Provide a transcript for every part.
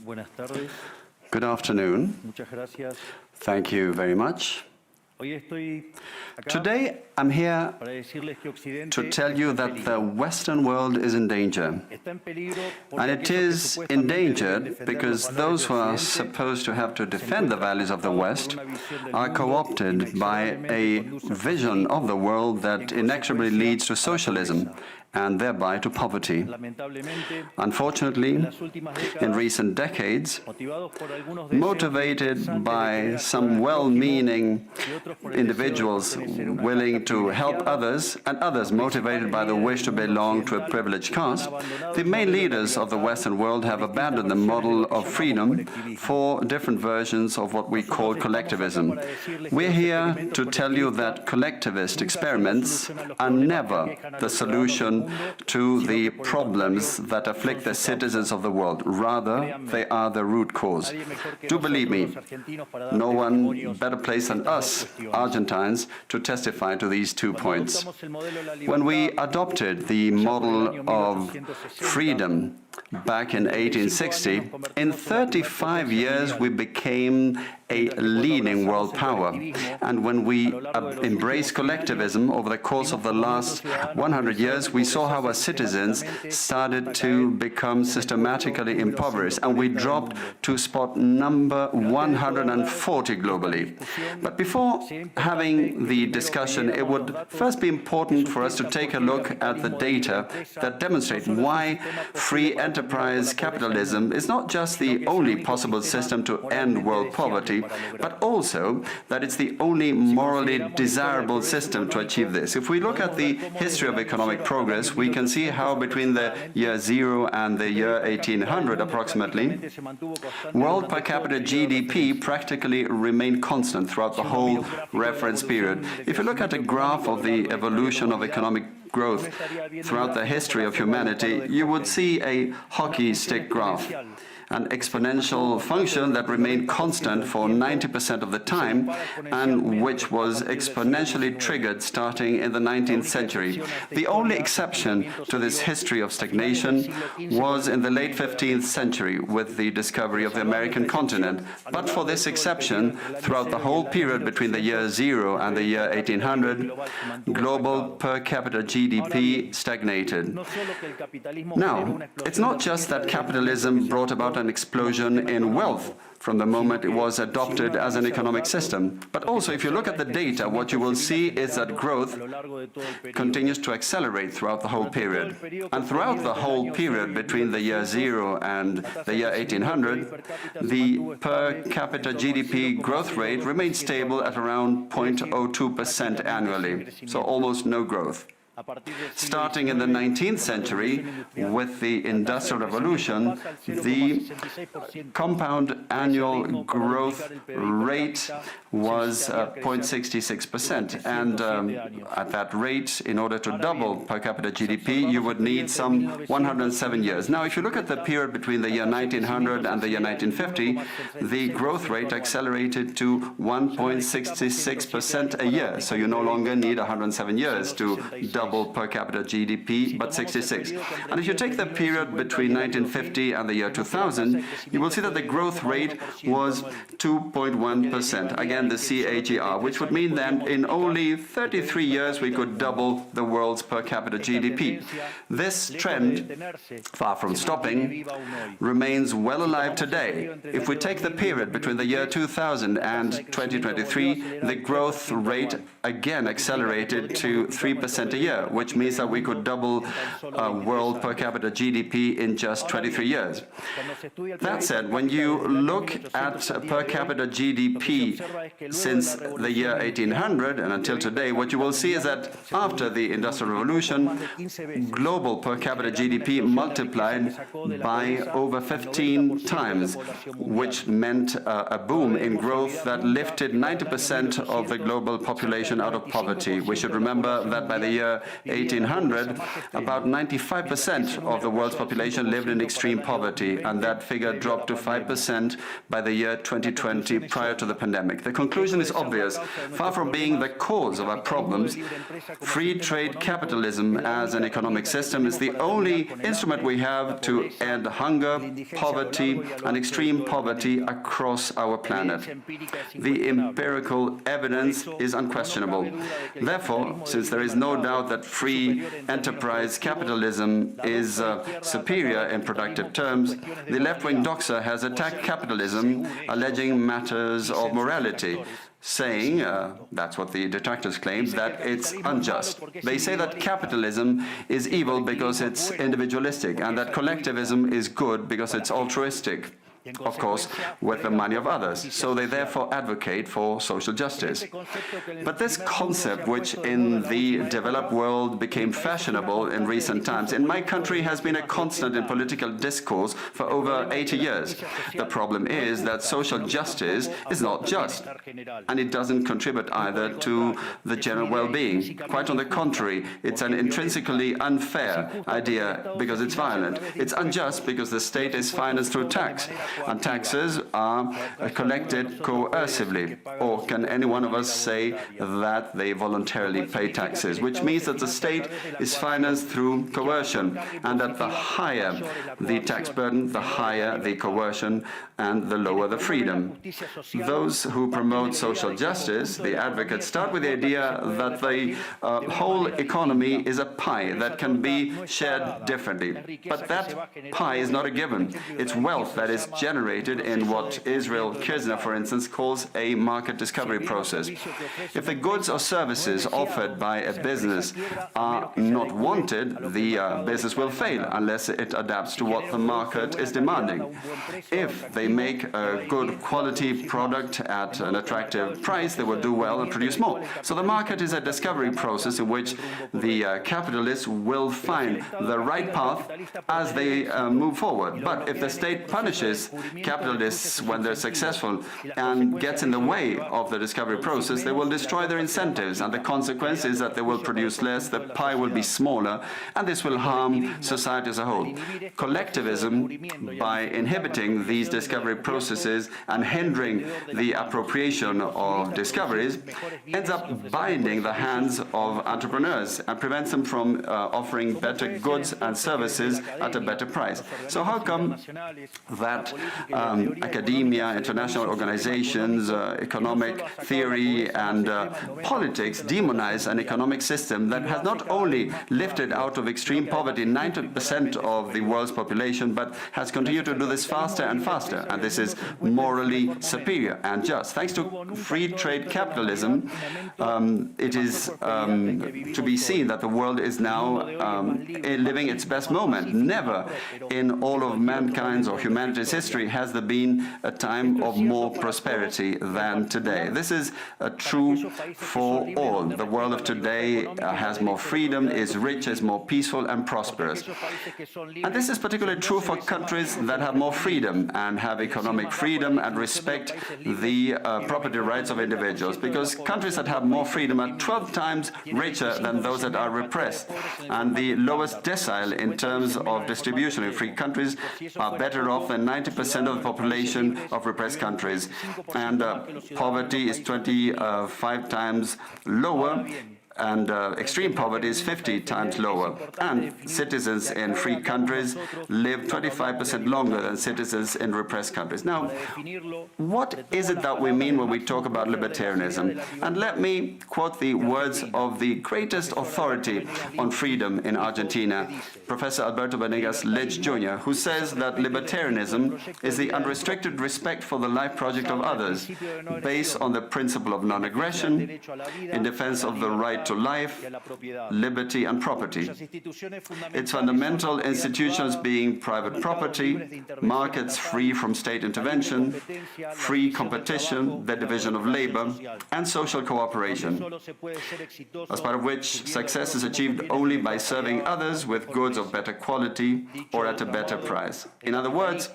Buenas tardes. Good afternoon. Muchas gracias. Thank you very much. Hoy estoy acá Today, I'm here para decirles que Occidente to tell you está en that the peligro. Western world is in danger. Está en peligro porque And it aquellos que is supuestamente deben endangered defender because los valores those de who are Occidente supposed to have to se defend the encuentran values of the cooptados por West una visión del are mundo co-opted by a inexorablemente conduce al vision of the world y en that inexorably consecuencia leads to a la socialism pobreza. and thereby to poverty. Lamentablemente, Unfortunately, en las últimas in décadas, recent decades, motivados por algunos deseos motivated interesantes de by querer some ayudar al well-meaning prójimo y otros por el deseo de individuals pertenecer a una willing casta to help privilegiada, others, and others los motivated by the principales wish to líderes del belong mundo to a occidental privileged han caste, abandonado the el main modelo de leaders of the libertad Western world have por distintas abandoned the versiones de model lo que of llamamos freedom colectivismo. for different versions of what we call Nosotros estamos acá collectivism. para decirles que We're los here experimentos to tell you that colectivistas collectivist nunca son la experiments solución a los are problemas que never aquejan a the los ciudadanos del solution mundo, to sino the que por el problems contrario that son afflict the su citizens causa. of the world. Rather, Créanme, they are the root cause. nadie mejor que Do believe nosotros me, los argentinos para dar no one testimonios better placed de than estas us, dos cuestiones. Argentines, to testify to these two Cuando points. adoptamos el modelo de la When we libertad, adopted the ya por el model año of 1860, freedom back in 1860, in 35 years we became a leading world power. And when we embraced collectivism over the course of the last 100 years, we saw how our citizens started to become systematically impoverished, and we dropped to spot number 140 globally. But before having the discussion, it would first be important for us to take a look at the data that demonstrate why free enterprise capitalism is not just the only possible system to end world poverty, but also that it's the only morally desirable system to achieve this. If we look at the history of economic progress, we can see how between the year 0 and the year 1800 approximately, world per capita GDP practically remained constant throughout the whole reference period. If you look at a graph of the evolution of economic growth throughout the history of humanity, you would see a hockey stick graph, an exponential function that remained constant for 90% of the time and which was exponentially triggered starting in the 19th century. The only exception to this history of stagnation was in the late 15th century with the discovery of the American continent. But for this exception, throughout the whole period between the year 0 and the year 1800, global per capita GDP stagnated. Now, it's not just that capitalism brought about an explosion in wealth from the moment it was adopted as an economic system. But also, if you look at the data, what you will see is that growth continues to accelerate throughout the whole period. And throughout the whole period between the year 0 and the year 1800, the per capita GDP growth rate remained stable at around 0.02% annually, so almost no growth. Starting in the 19th century, with the Industrial Revolution, the compound annual growth rate was 0.66%. And at that rate, in order to double per capita GDP, you would need some 107 years. Now, if you look at the period between the year 1900 and the year 1950, the growth rate accelerated to 1.66% a year. So you no longer need 107 years to double per capita GDP, but 66. And if you take the period between 1950 and the year 2000, you will see that the growth rate was 2.1%. Again, the CAGR, which would mean that in only 33 years we could double the world's per capita GDP. This trend, far from stopping, remains well alive today. If we take the period between the year 2000 and 2023, the growth rate again accelerated to 3% a year, which means that we could double world per capita GDP in just 23 years. That said, when you look at per capita GDP since the year 1800 and until today, what you will see is that after the Industrial Revolution, global per capita GDP multiplied by over 15 times, which meant a boom in growth that lifted 90% of the global population out of poverty. We should remember that by the year 1800, about 95% of the world's population lived in extreme poverty, and that figure dropped to 5% by the year 2020, prior to the pandemic. The conclusion is obvious. Far from being the cause of our problems, free trade capitalism as an economic system is the only instrument we have to end hunger, poverty, and extreme poverty across our planet. The empirical evidence is unquestionable. Therefore, since there is no doubt that free enterprise capitalism is superior in productive terms, the left-wing doxa has attacked capitalism, alleging matters of morality, saying, that's what the detractors claim, that it's unjust. They say that capitalism is evil because it's individualistic, and that collectivism is good because it's altruistic, of course, with the money of others. So they therefore advocate for social justice. But this concept, which in the developed world became fashionable in recent times, in my country has been a constant in political discourse for over 80 years. The problem is that social justice is not just, and it doesn't contribute either to the general well-being. Quite on the contrary, it's an intrinsically unfair idea because it's violent. It's unjust because the state is financed through tax, and taxes are collected coercively. Or can any one of us say that they voluntarily pay taxes? Which means that the state is financed through coercion, and that the higher the tax burden, the higher the coercion, and the lower the freedom. Those who promote social justice, the advocates, start with the idea that the whole economy is a pie that can be shared differently. But that pie is not a given. It's wealth that is generated in what Israel Kirzner, for instance, calls a market discovery process. If the goods or services offered by a business are not wanted, the business will fail unless it adapts to what the market is demanding. If they make a good quality product at an attractive price, they will do well and produce more. So the market is a discovery process in which the capitalists will find the right path as they move forward. But if the state punishes capitalists when they're successful and gets in the way of the discovery process, they will destroy their incentives, and the consequence is that they will produce less, the pie will be smaller, and this will harm society as a whole. Collectivism, by inhibiting these discovery processes and hindering the appropriation of discoveries, ends up binding the hands of entrepreneurs and prevents them from offering better goods and services at a better price. So how come that academia, international organizations, economic theory and politics demonize an economic system that has not only lifted out of extreme poverty 90% of the world's population, but has continued to do this faster and faster? And this is morally superior and just. Thanks to free trade capitalism, it is to be seen that the world is now living its best moment. Never in all of mankind's or humanity's history has there been a time of more prosperity than today. This is true for all. The world of today has more freedom, is rich, is more peaceful and prosperous. And this is particularly true for countries that have more freedom and have economic freedom and respect the property rights of individuals, because countries that have more freedom are 12 times richer than those that are repressed, and the lowest decile in terms of distribution in free countries are better off than 90% of the population of repressed countries, and poverty is 25 times lower, and extreme poverty is 50 times lower. And citizens in free countries live 25% longer than citizens in repressed countries. Now, what is it that we mean when we talk about libertarianism? And let me quote the words of the greatest authority on freedom in Argentina, Professor Alberto Venegas Lynch Jr., who says that libertarianism is the unrestricted respect for the life project of others, based on the principle of non-aggression, in defense of the right to life, liberty and property. Its fundamental institutions being private property, markets free from state intervention, free competition, the division of labor, and social cooperation, as part of which success is achieved only by serving others with goods of better quality or at a better price. In other words,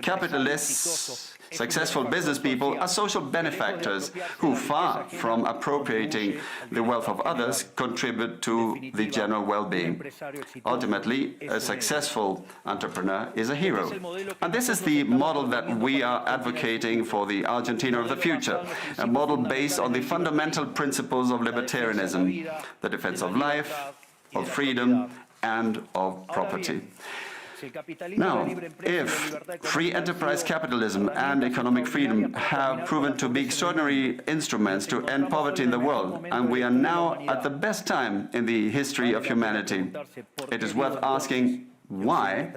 capitalists Successful business people are social benefactors who, far from appropriating the wealth of others, contribute to the general well-being. Ultimately, a successful entrepreneur is a hero. And this is the model that we are advocating for the Argentina of the future, a model based on the fundamental principles of libertarianism, the defense of life, of freedom, and of property. Now, if free enterprise capitalism and economic freedom have proven to be extraordinary instruments to end poverty in the world, and we are now at the best time in the history of humanity, it is worth asking why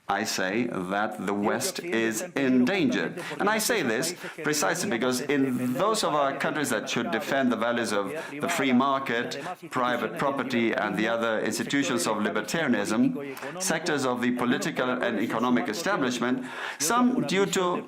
I say that the West is endangered. And I say this precisely because in those of our countries that should defend the values of the free market, private property, and the other institutions of libertarianism, sectors of the political and economic establishment, some due to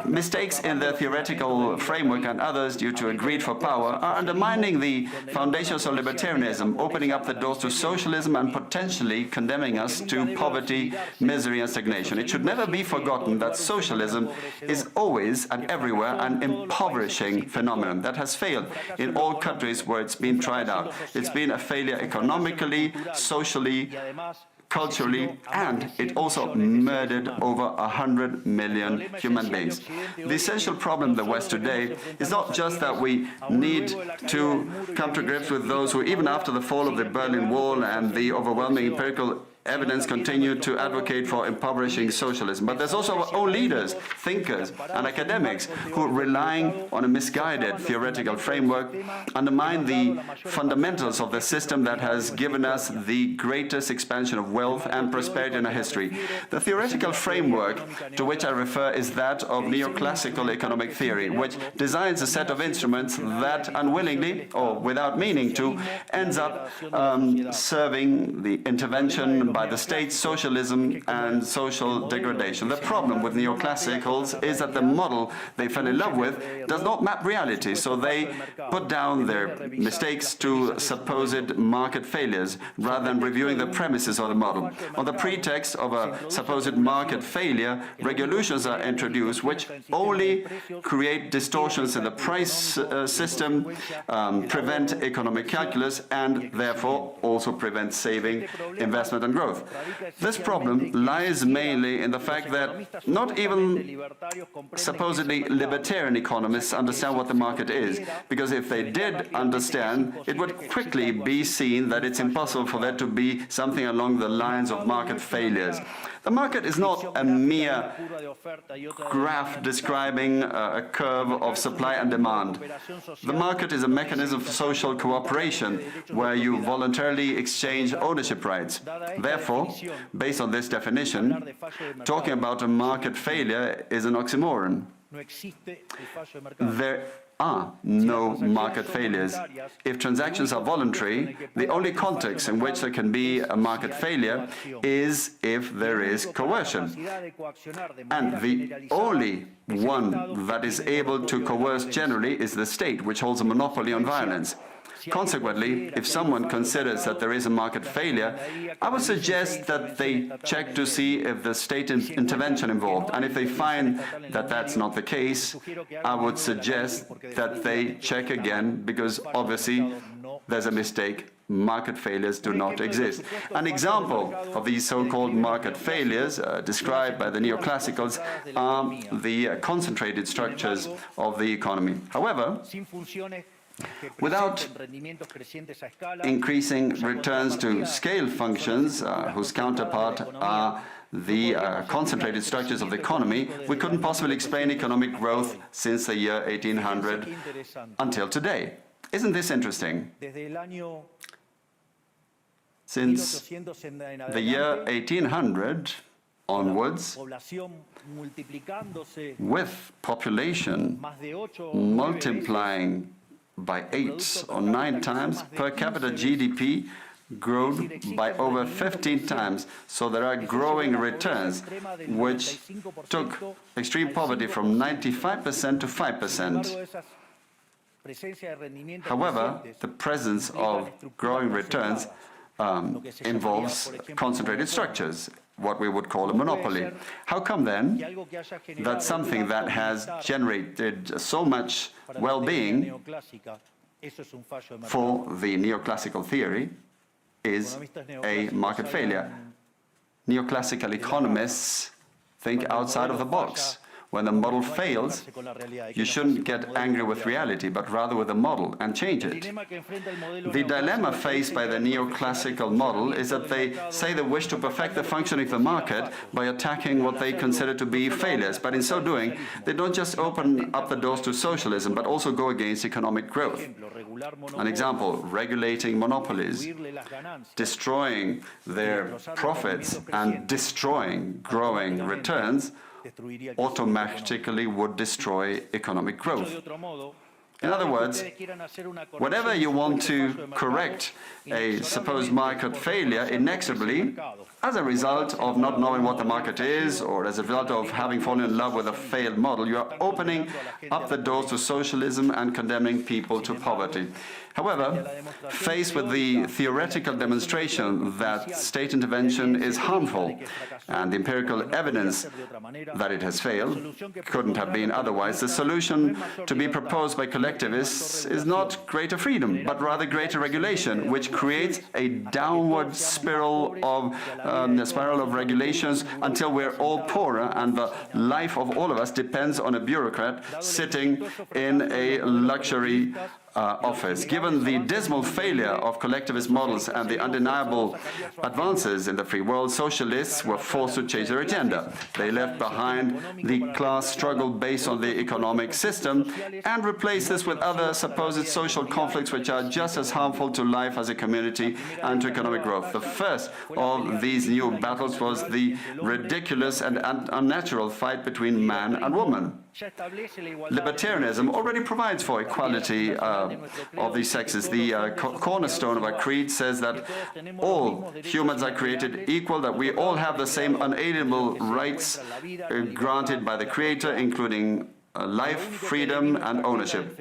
mistakes in their theoretical framework and others due to a greed for power are undermining the foundations of libertarianism, opening up the doors to socialism and potentially condemning us to poverty, misery and stagnation. It should never be forgotten that socialism is always and everywhere an impoverishing phenomenon that has failed in all countries where it's been tried out. It's been a failure economically, socially, culturally, and it also murdered over 100 million human beings. The essential problem in the West today is not just that we need to come to grips with those who, even after the fall of the Berlin Wall and the overwhelming empirical evidence, continue to advocate for impoverishing socialism. But there's also our own leaders, thinkers, and academics who, relying on a misguided theoretical framework, undermine the fundamentals of the system that has given us the greatest expansion of wealth and prosperity in our history. The theoretical framework to which I refer is that of neoclassical economic theory, which designs a set of instruments that, unwillingly or without meaning to, ends up serving the intervention by the state, socialism, and social degradation. The problem with neoclassicals is that the model they fell in love with does not map reality, so they put down their mistakes to supposed market failures rather than reviewing the premises of the model. On the pretext of a supposed market failure, regulations are introduced which only create distortions in the price system, prevent economic calculus, and therefore also prevent saving, investment, and growth. This problem lies mainly in the fact that not even supposedly libertarian economists understand what the market is, because if they did understand, it would quickly be seen that it's impossible for there to be something along the lines of market failures. The market is not a mere graph describing a curve of supply and demand. The market is a mechanism for social cooperation where you voluntarily exchange ownership rights. Therefore, based on this definition, talking about a market failure is an oxymoron. There are no market failures. If transactions are voluntary, the only context in which there can be a market failure is if there is coercion. And the only one that is able to coerce generally is the state, which holds a monopoly on violence. Consequently, if someone considers that there is a market failure, I would suggest that they check to see if the state intervention involved. And if they find that that's not the case, I would suggest that they check again, because obviously there's a mistake. Market failures do not exist. An example of these so-called market failures described by the neoclassicals are the concentrated structures of the economy. However, without increasing returns to scale functions, whose counterpart are the concentrated structures of the economy, we couldn't possibly explain economic growth since the year 1800 until today. Isn't this interesting? Since the year 1800 onwards, with population multiplying by 8 or 9 times, per capita GDP grown by over 15 times. So there are growing returns, which took extreme poverty from 95% to 5%. However, the presence of growing returns involves concentrated structures. what we would call a monopoly. How come then that something that has generated so much well-being for the neoclassical theory is a market failure? Neoclassical economists think outside of the box. When the model fails, you shouldn't get angry with reality, but rather with the model and change it. The dilemma faced by the neoclassical model is that they say they wish to perfect the functioning of the market by attacking what they consider to be failures. But in so doing, they don't just open up the doors to socialism, but also go against economic growth. An example, regulating monopolies, destroying their profits and destroying growing returns automatically would destroy economic growth. In other words, whenever you want to correct a supposed market failure inexorably, as a result of not knowing what the market is, or as a result of having fallen in love with a failed model, you are opening up the doors to socialism and condemning people to poverty. However, faced with the theoretical demonstration that state intervention is harmful and the empirical evidence that it has failed couldn't have been otherwise, the solution to be proposed by collectivists is not greater freedom, but rather greater regulation, which creates a downward spiral of regulations until we're all poorer and the life of all of us depends on a bureaucrat sitting in a luxury office. Given the dismal failure of collectivist models and the undeniable advances in the free world, socialists were forced to change their agenda. They left behind the class struggle based on the economic system and replaced this with other supposed social conflicts which are just as harmful to life as a community and to economic growth. The first of these new battles was the ridiculous and unnatural fight between man and woman. Libertarianism already provides for equality of these sexes. The cornerstone of our creed says that all humans are created equal, that we all have the same unalienable rights granted by the Creator, including life, freedom, and ownership.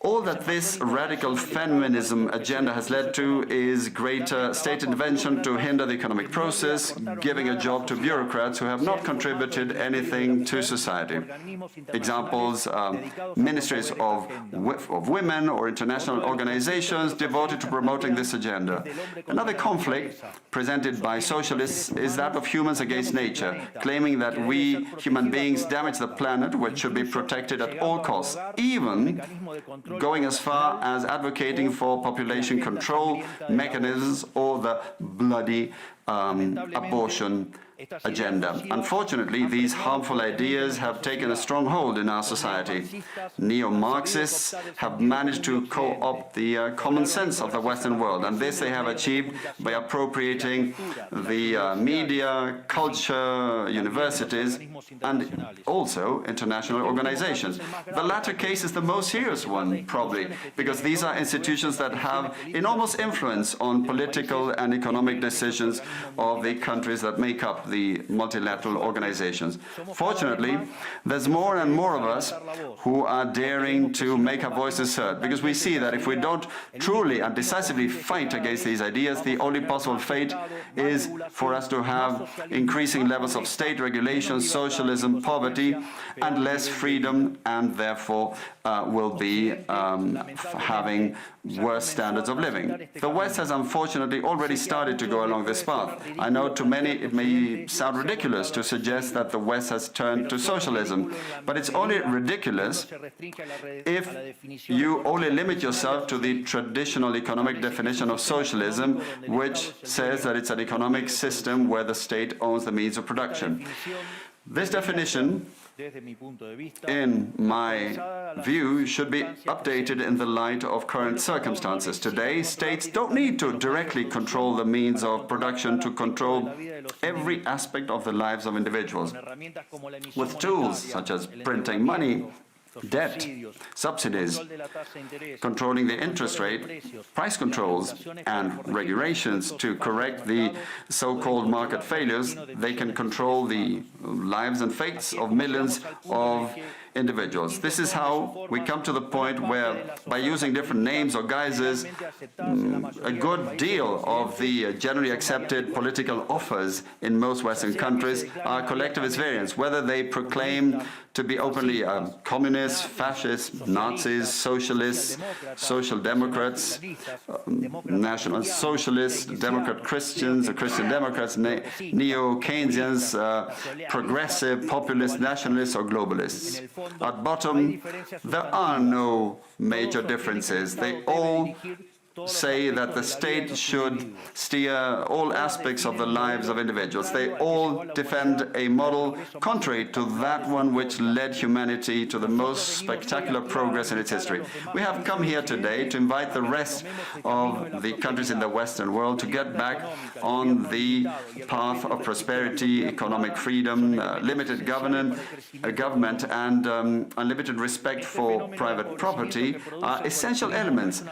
All that this radical feminism agenda has led to is greater state intervention to hinder the economic process, giving a job to bureaucrats who have not contributed anything to society. Examples, ministries of women or international organizations devoted to promoting this agenda. Another conflict presented by socialists is that of humans against nature, claiming that we human beings damage the planet, which should be protected at all costs, even going as far as advocating for population control mechanisms or the bloody abortion agenda. Unfortunately, these harmful ideas have taken a strong hold in our society. Neo-Marxists have managed to co-opt the common sense of the Western world, and this they have achieved by appropriating the media, culture, universities, and also international organizations. The latter case is the most serious one, probably, because these are institutions that have enormous influence on political and economic decisions of the countries that make up the multilateral organizations. Fortunately, there's more and more of us who are daring to make our voices heard, because we see that if we don't truly and decisively fight against these ideas, the only possible fate is for us to have increasing levels of state regulation, socialism, poverty, and less freedom, and therefore will be having worse standards of living. The West has unfortunately already started to go along this path. I know to many it may sound ridiculous to suggest that the West has turned to socialism, but it's only ridiculous if you only limit yourself to the traditional economic definition of socialism, which says that it's an economic system where the state owns the means of production. This definition, in my view, should be updated in the light of current circumstances. Today, states don't need to directly control the means of production to control every aspect of the lives of individuals. With tools such as printing money, debt, subsidies, controlling the interest rate, price controls, and regulations to correct the so-called market failures, they can control the lives and fates of millions of individuals. This is how we come to the point where, by using different names or guises, a good deal of the generally accepted political offers in most Western countries are collectivist variants, whether they proclaim to be openly communists, fascists, Nazis, socialists, social democrats, national socialists, Democrat Christians, Christian Democrats, neo-Keynesians, progressive, populist, nationalists, or globalists. At bottom, there are no major differences. They all say that the state should steer all aspects of the lives of individuals. They all defend a model contrary to that one which led humanity to the most spectacular progress in its history. We have come here today to invite the rest of the countries in the Western world to get back on the path of prosperity, economic freedom, limited government, and unlimited respect for private property are essential elements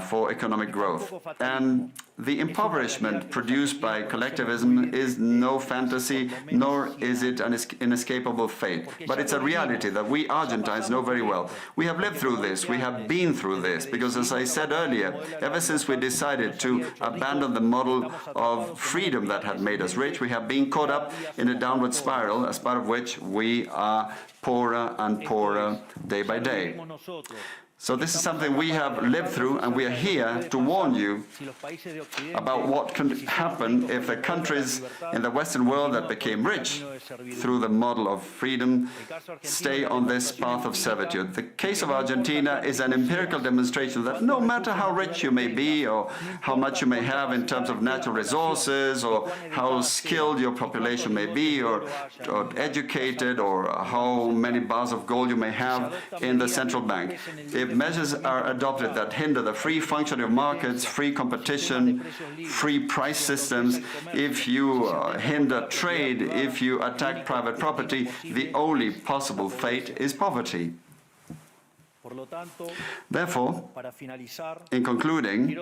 for economic growth. And the impoverishment produced by collectivism is no fantasy, nor is it an inescapable fate. But it's a reality that we Argentines know very well. We have lived through this, we have been through this, because as I said earlier, ever since we decided to abandon the model of freedom that had made us rich, we have been caught up in a downward spiral, as part of which we are poorer and poorer day by day. So this is something we have lived through, and we are here to warn you about what can happen if the countries in the Western world that became rich through the model of freedom stay on this path of servitude. The case of Argentina is an empirical demonstration that no matter how rich you may be, or how much you may have in terms of natural resources, or how skilled your population may be, or educated, or how many bars of gold you may have in the central bank, if measures are adopted that hinder the free functioning of markets, free competition, free price systems, if you hinder trade, if you attack private property, the only possible fate is poverty. Therefore, in concluding,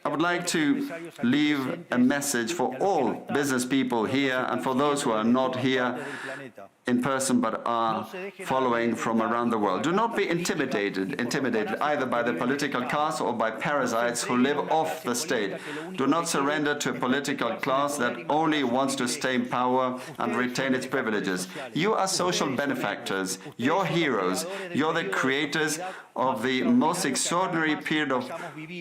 I would like to leave a message for all business people here and for those who are not here in person but are following from around the world. Do not be intimidated either by the political class or by parasites who live off the state. Do not surrender to a political class that only wants to stay in power and retain its privileges. You are social benefactors, you're heroes, you're the creators of the most extraordinary period of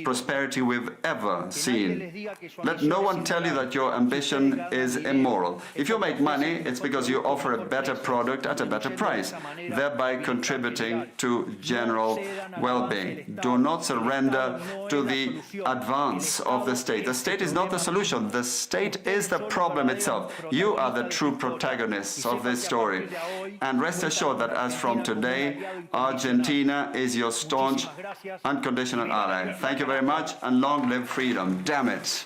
prosperity we've ever seen. Let no one tell you that your ambition is immoral. If you make money, it's because you offer a better product at a better price, thereby contributing to general well-being. Do not surrender to the advance of the state. The state is not the solution. The state is the problem itself. You are the true protagonists of this story. And rest assured that as from today, Argentina is your staunch, unconditional ally. Thank you very much, and long live freedom. Damn it.